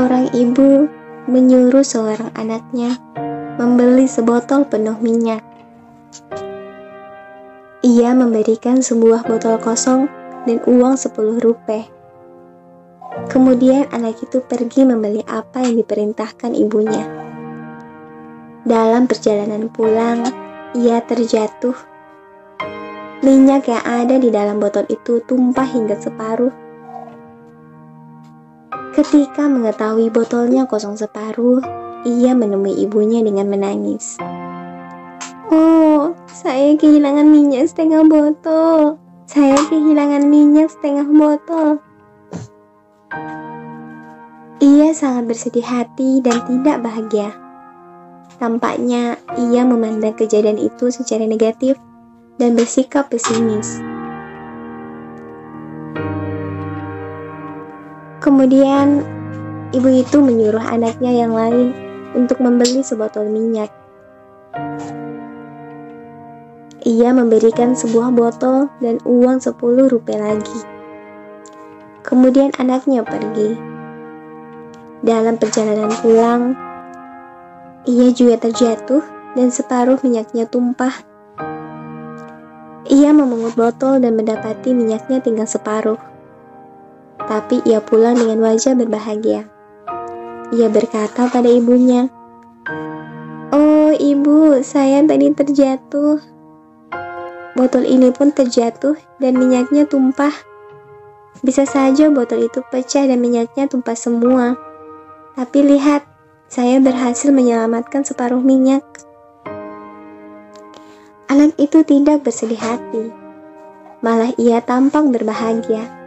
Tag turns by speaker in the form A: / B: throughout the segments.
A: Seorang ibu menyuruh seorang anaknya membeli sebotol penuh minyak. Ia memberikan sebuah botol kosong dan uang 10 rupiah. Kemudian anak itu pergi membeli apa yang diperintahkan ibunya. Dalam perjalanan pulang, ia terjatuh. Minyak yang ada di dalam botol itu tumpah hingga separuh. Ketika mengetahui botolnya kosong separuh, ia menemui ibunya dengan menangis. "Oh, saya kehilangan minyak setengah botol. Saya kehilangan minyak setengah botol." Ia sangat bersedih hati dan tidak bahagia. Tampaknya ia memandang kejadian itu secara negatif dan bersikap pesimis. Kemudian, ibu itu menyuruh anaknya yang lain untuk membeli sebotol minyak. Ia memberikan sebuah botol dan uang 10 rupiah lagi. Kemudian anaknya pergi. Dalam perjalanan pulang, ia juga terjatuh dan separuh minyaknya tumpah. Ia memungut botol dan mendapati minyaknya tinggal separuh. Tapi ia pulang dengan wajah berbahagia. Ia berkata pada ibunya, "Oh ibu, saya tadi terjatuh. Botol ini pun terjatuh dan minyaknya tumpah. Bisa saja botol itu pecah dan minyaknya tumpah semua. Tapi lihat, saya berhasil menyelamatkan separuh minyak." Anak itu tidak bersedih hati, malah ia tampak berbahagia.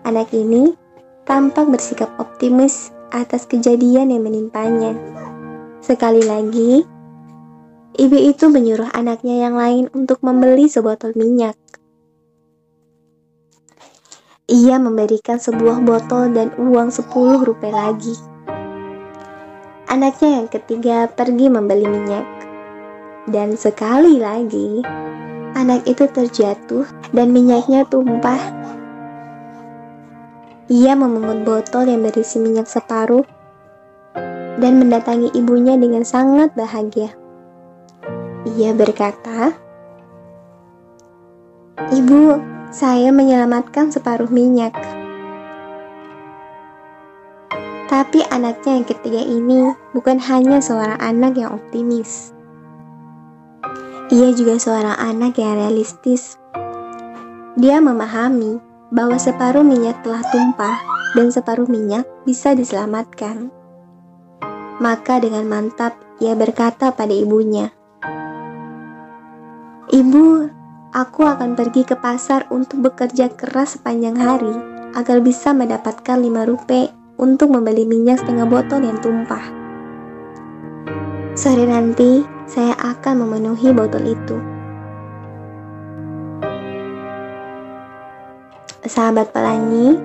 A: Anak ini tampak bersikap optimis atas kejadian yang menimpanya. Sekali lagi, ibu itu menyuruh anaknya yang lain untuk membeli sebotol minyak. Ia memberikan sebuah botol dan uang 10 rupiah lagi. Anaknya yang ketiga pergi membeli minyak. Dan sekali lagi, anak itu terjatuh dan minyaknya tumpah. Ia memungut botol yang berisi minyak separuh dan mendatangi ibunya dengan sangat bahagia. Ia berkata, "Ibu, saya menyelamatkan separuh minyak." Tapi anaknya yang ketiga ini bukan hanya seorang anak yang optimis. Ia juga seorang anak yang realistis. Dia memahami bahwa separuh minyak telah tumpah dan separuh minyak bisa diselamatkan. Maka dengan mantap ia berkata pada ibunya, "Ibu, aku akan pergi ke pasar untuk bekerja keras sepanjang hari agar bisa mendapatkan 5 rupiah untuk membeli minyak setengah botol yang tumpah. Sore nanti saya akan memenuhi botol itu." Sahabat pelangi,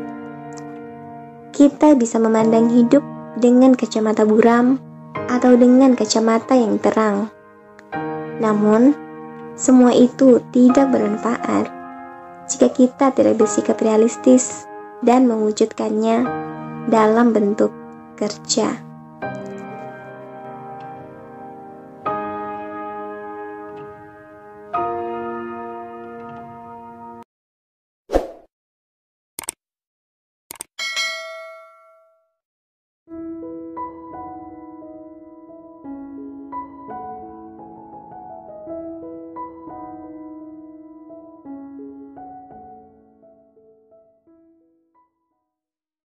A: kita bisa memandang hidup dengan kacamata buram atau dengan kacamata yang terang. Namun, semua itu tidak bermanfaat jika kita tidak bersikap realistis dan mewujudkannya dalam bentuk kerja.